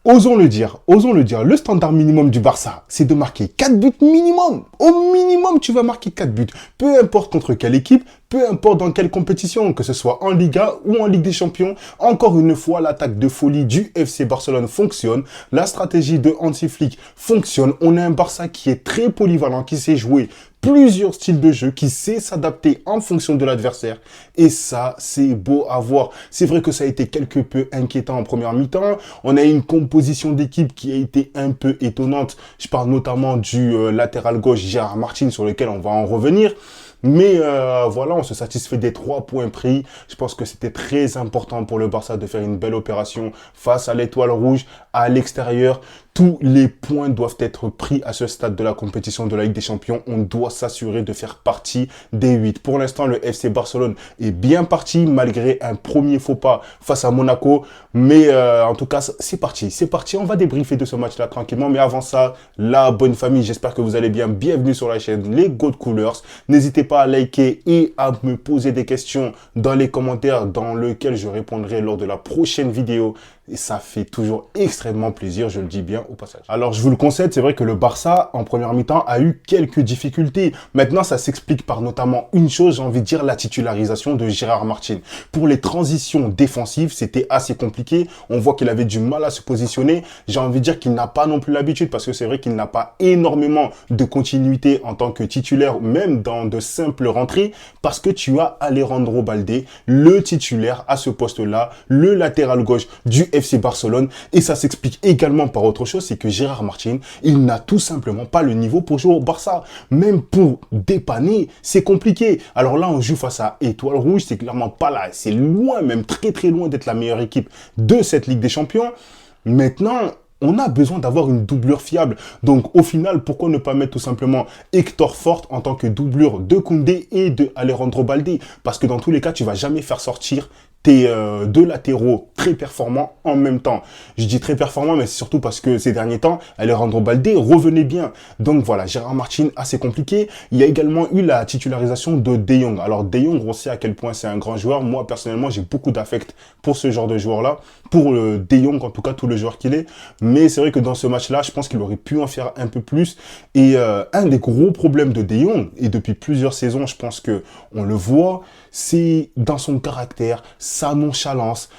osons le dire, le standard minimum du Barça, c'est de marquer 4 buts minimum. Au minimum, tu vas marquer 4 buts. Peu importe contre quelle équipe, peu importe dans quelle compétition, que ce soit en Liga ou en Ligue des Champions. Encore une fois, l'attaque de folie du FC Barcelone fonctionne. La stratégie de Hansi Flick fonctionne. On a un Barça qui est très polyvalent, qui sait jouer plusieurs styles de jeu, qui sait s'adapter en fonction de l'adversaire. Et ça, c'est beau à voir. C'est vrai que ça a été quelque peu inquiétant en première mi-temps. On a une composition d'équipe qui a été un peu étonnante. Je parle notamment du latéral gauche Gérard Martin, sur lequel on va en revenir. Mais voilà, on se satisfait des 3 points pris. Je pense que c'était très important pour le Barça de faire une belle opération face à l'Étoile Rouge à l'extérieur. Tous les points doivent être pris à ce stade de la compétition de la Ligue des Champions. On doit s'assurer de faire partie des 8. Pour l'instant, le FC Barcelone est bien parti malgré un premier faux pas face à Monaco. Mais en tout cas, c'est parti. C'est parti. On va débriefer de ce match-là tranquillement. Mais avant ça, la bonne famille, j'espère que vous allez bien. Bienvenue sur la chaîne Les Goat Coolers. N'hésitez pas à liker et à me poser des questions dans les commentaires dans lesquels je répondrai lors de la prochaine vidéo. Et ça fait toujours extrêmement plaisir, je le dis bien au passage. Alors, je vous le concède, c'est vrai que le Barça, en première mi-temps, a eu quelques difficultés. Maintenant, ça s'explique par notamment une chose, j'ai envie de dire la titularisation de Gérard Martin. Pour les transitions défensives, c'était assez compliqué. On voit qu'il avait du mal à se positionner. J'ai envie de dire qu'il n'a pas non plus l'habitude, parce que c'est vrai qu'il n'a pas énormément de continuité en tant que titulaire, même dans de simples rentrées, parce que tu as Alejandro Balde, le titulaire à ce poste-là, le latéral gauche du FC Barcelone, et ça s'explique également par autre chose, c'est que Gérard Martin, il n'a tout simplement pas le niveau pour jouer au Barça. Même pour dépanner, c'est compliqué. Alors là, on joue face à Étoile Rouge, c'est clairement pas là, c'est loin, même très très loin d'être la meilleure équipe de cette Ligue des Champions. Maintenant, on a besoin d'avoir une doublure fiable. Donc, au final, pourquoi ne pas mettre tout simplement Hector Fort en tant que doublure de Koundé et de Alejandro Balde? Parce que dans tous les cas, tu vas jamais faire sortir tes deux latéraux très performants en même temps. Je dis très performants, mais c'est surtout parce que ces derniers temps, Alejandro Balde revenait bien. Donc voilà, Gérard Martin, assez compliqué. Il y a également eu la titularisation de De Jong. Alors De Jong, on sait à quel point c'est un grand joueur. Moi, personnellement, j'ai beaucoup d'affect pour ce genre de joueur-là. Pour De Jong, en tout cas, tout le joueur qu'il est. Mais c'est vrai que dans ce match-là, je pense qu'il aurait pu en faire un peu plus. Et un des gros problèmes de De Jong, et depuis plusieurs saisons, je pense que on le voit, c'est dans son caractère, sa nonchalance.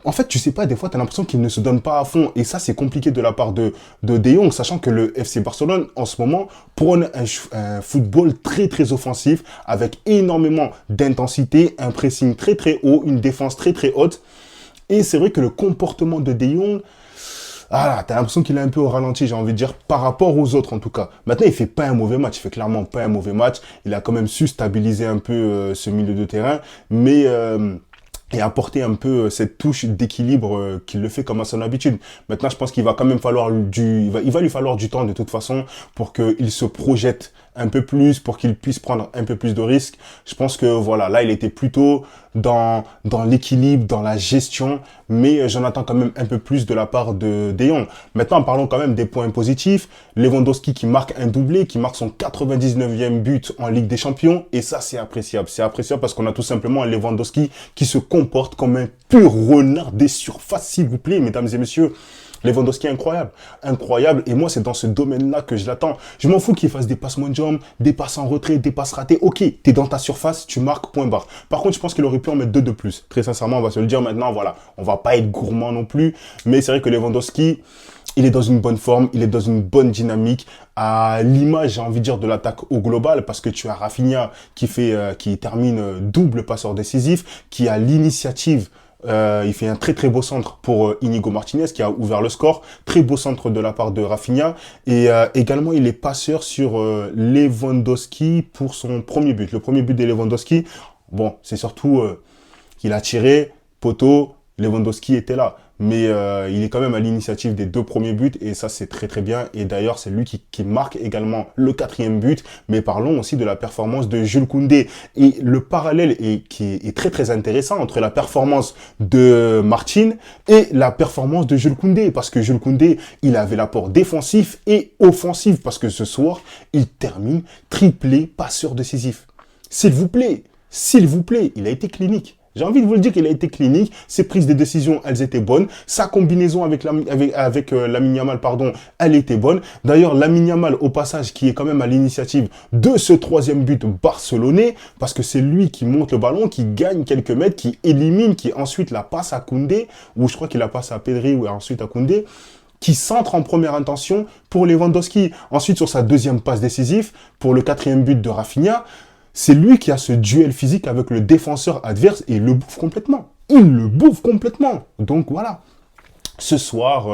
En fait, tu sais pas, des fois, tu as l'impression qu'il ne se donne pas à fond. Et ça, c'est compliqué de la part de De Jong, sachant que le FC Barcelone, en ce moment, prône un football très, très offensif, avec énormément d'intensité, un pressing très, très haut, une défense très, très haute. Et c'est vrai que le comportement de De Jong, t'as l'impression qu'il est un peu au ralenti, j'ai envie de dire, par rapport aux autres en tout cas. Maintenant, il fait pas un mauvais match, il fait clairement pas un mauvais match. Il a quand même su stabiliser un peu ce milieu de terrain, mais et apporter un peu cette touche d'équilibre qu'il le fait comme à son habitude. Maintenant, je pense qu'il va quand même falloir il va lui falloir du temps de toute façon pour qu'il se projette un peu plus, pour qu'il puisse prendre un peu plus de risques. Je pense que voilà, là, il était plutôt dans l'équilibre, dans la gestion, mais j'en attends quand même un peu plus de la part de Jong. Maintenant, parlons quand même des points positifs. Lewandowski qui marque un doublé, qui marque son 99e but en Ligue des Champions, et ça, c'est appréciable. C'est appréciable parce qu'on a tout simplement un Lewandowski qui se comporte comme un pur renard des surfaces, s'il vous plaît, mesdames et messieurs. Lewandowski est incroyable. Incroyable. Et moi, c'est dans ce domaine-là que je l'attends. Je m'en fous qu'il fasse des passements de jambes, des passes en retrait, des passes ratées. Ok, t'es dans ta surface, tu marques, point barre. Par contre, je pense qu'il aurait pu en mettre 2 de plus. Très sincèrement, on va se le dire maintenant, voilà. On va pas être gourmand non plus. Mais c'est vrai que Lewandowski, il est dans une bonne forme, il est dans une bonne dynamique, à l'image, j'ai envie de dire, de l'attaque au global, parce que tu as Rafinha qui termine double passeur décisif, qui a l'initiative. Il fait un très très beau centre pour Inigo Martinez qui a ouvert le score. Très beau centre de la part de Rafinha. Et également, il est passeur sur Lewandowski pour son premier but. Le premier but de Lewandowski, bon, c'est surtout qu'il a tiré, poteau, Lewandowski était là. Mais il est quand même à l'initiative des 2 premiers buts et ça c'est très très bien. Et d'ailleurs c'est lui qui marque également le 4e but. Mais parlons aussi de la performance de Jules Koundé. Et le parallèle qui est très très intéressant entre la performance de Martin et la performance de Jules Koundé. Parce que Jules Koundé, il avait l'apport défensif et offensif. Parce que ce soir, il termine triplé passeur décisif. S'il vous plaît, il a été clinique. J'ai envie de vous le dire qu'il a été clinique. Ses prises de décision, elles étaient bonnes. Sa combinaison avec Lamine Yamal, pardon, elle était bonne. D'ailleurs, Lamine Yamal, au passage, qui est quand même à l'initiative de ce troisième but barcelonais, parce que c'est lui qui monte le ballon, qui gagne quelques mètres, qui élimine, qui ensuite la passe à Koundé, ou je crois qu'il la passe à Pedri, ou ensuite à Koundé, qui centre en première intention pour Lewandowski. Ensuite, sur sa deuxième passe décisive, pour le quatrième but de Rafinha, c'est lui qui a ce duel physique avec le défenseur adverse et il le bouffe complètement. Il le bouffe complètement. Donc voilà. Ce soir,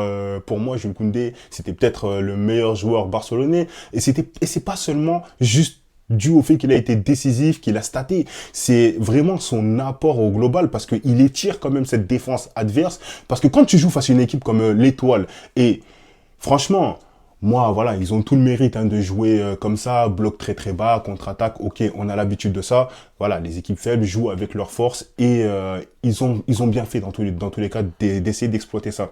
pour moi, Jules Koundé, c'était peut-être le meilleur joueur barcelonais. Et c'est pas seulement juste dû au fait qu'il a été décisif, qu'il a staté. C'est vraiment son apport au global parce qu'il étire quand même cette défense adverse. Parce que quand tu joues face à une équipe comme l'Étoile, et franchement, moi, voilà, ils ont tout le mérite de jouer comme ça, bloc très très bas, contre-attaque, ok, on a l'habitude de ça. Voilà, les équipes faibles jouent avec leur force et ils ont bien fait dans tous les cas d'essayer d'exploiter ça.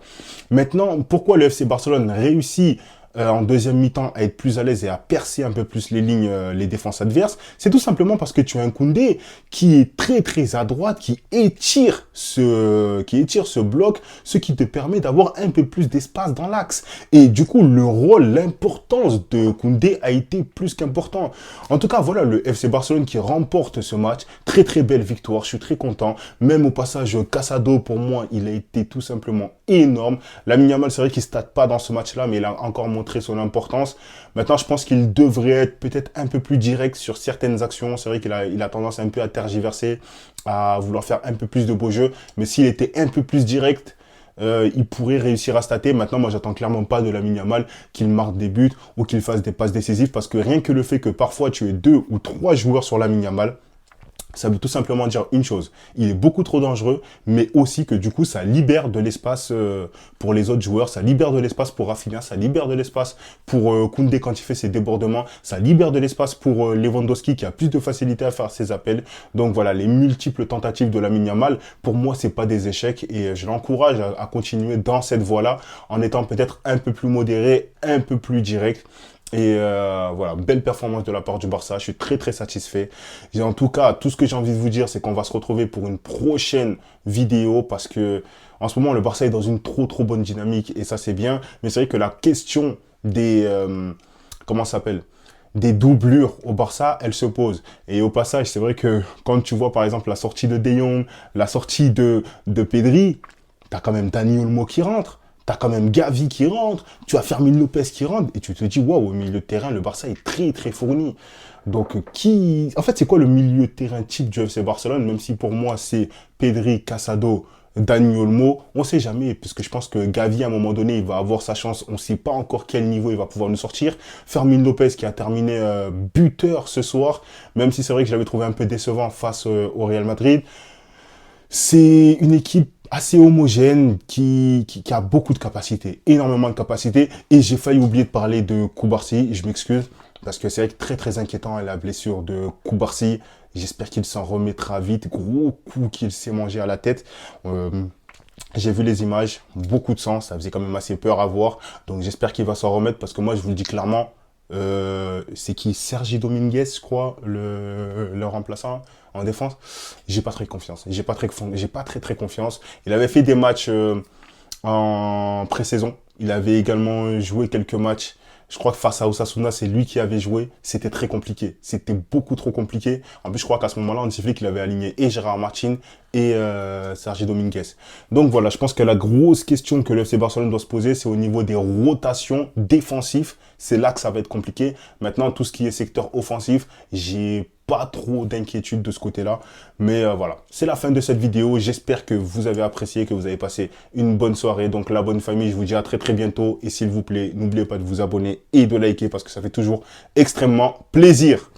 Maintenant, pourquoi le FC Barcelone réussit en deuxième mi-temps à être plus à l'aise et à percer un peu plus les lignes, les défenses adverses, c'est tout simplement parce que tu as un Koundé qui est très très à droite, qui étire ce bloc, ce qui te permet d'avoir un peu plus d'espace dans l'axe. Et du coup, le rôle, l'importance de Koundé a été plus qu'important. En tout cas, voilà le FC Barcelone qui remporte ce match. Très très belle victoire, je suis très content. Même au passage, Casado, pour moi, il a été tout simplement énorme. Lamine Yamal, c'est vrai qu'il ne state pas dans ce match-là, mais il a encore montré son importance. Maintenant, je pense qu'il devrait être peut-être un peu plus direct sur certaines actions. C'est vrai qu'il a tendance un peu à tergiverser, à vouloir faire un peu plus de beaux jeux. Mais s'il était un peu plus direct, il pourrait réussir à stater. Maintenant, moi, j'attends clairement pas de Lamine Yamal qu'il marque des buts ou qu'il fasse des passes décisives parce que rien que le fait que parfois tu aies 2 ou 3 joueurs sur Lamine Yamal, ça veut tout simplement dire une chose, il est beaucoup trop dangereux, mais aussi que du coup, ça libère de l'espace pour les autres joueurs, ça libère de l'espace pour Rafinha, ça libère de l'espace pour Koundé quand il fait ses débordements, ça libère de l'espace pour Lewandowski qui a plus de facilité à faire ses appels. Donc voilà, les multiples tentatives de Lamine Yamal, pour moi, c'est pas des échecs et je l'encourage à continuer dans cette voie-là en étant peut-être un peu plus modéré, un peu plus direct. Et voilà, belle performance de la part du Barça, je suis très très satisfait. Et en tout cas, tout ce que j'ai envie de vous dire, c'est qu'on va se retrouver pour une prochaine vidéo parce que en ce moment, le Barça est dans une trop bonne dynamique et ça c'est bien. Mais c'est vrai que la question des, comment ça s'appelle, des doublures au Barça, elle se pose. Et au passage, c'est vrai que quand tu vois par exemple la sortie de De Jong, la sortie de Pedri, t'as quand même Dani Olmo qui rentre. T'as quand même Gavi qui rentre, tu as Fermin Lopez qui rentre, et tu te dis, waouh, au milieu de terrain, le Barça est très très fourni. Donc, en fait, c'est quoi le milieu de terrain type du FC Barcelone, même si pour moi, c'est Pedri, Casado, Dani Olmo, on sait jamais, parce que je pense que Gavi, à un moment donné, il va avoir sa chance, on sait pas encore quel niveau il va pouvoir nous sortir. Fermin Lopez qui a terminé buteur ce soir, même si c'est vrai que je l'avais trouvé un peu décevant face au Real Madrid. C'est une équipe assez homogène qui a beaucoup de capacités, énormément de capacités. Et j'ai failli oublier de parler de Koubarsi, je m'excuse, parce que c'est vrai que très très inquiétant la blessure de Koubarsi. J'espère qu'il s'en remettra vite. Gros coup qu'il s'est mangé à la tête. J'ai vu les images, beaucoup de sang, ça faisait quand même assez peur à voir. Donc j'espère qu'il va s'en remettre parce que moi je vous le dis clairement, c'est qui Sergi Dominguez, je crois, le remplaçant en défense. J'ai pas très confiance. J'ai pas très confiance. Il avait fait des matchs en pré-saison. Il avait également joué quelques matchs. Je crois que face à Osasuna, c'est lui qui avait joué. C'était très compliqué. C'était beaucoup trop compliqué. En plus, je crois qu'à ce moment-là, on sifflait qu'il avait aligné et Gérard Martin et Sergi Dominguez. Donc voilà, je pense que la grosse question que le FC Barcelone doit se poser, c'est au niveau des rotations défensives. C'est là que ça va être compliqué. Maintenant, tout ce qui est secteur offensif, j'ai pas trop d'inquiétude de ce côté-là. Mais voilà, c'est la fin de cette vidéo. J'espère que vous avez apprécié, que vous avez passé une bonne soirée. Donc la bonne famille, je vous dis à très très bientôt. Et s'il vous plaît, n'oubliez pas de vous abonner et de liker parce que ça fait toujours extrêmement plaisir.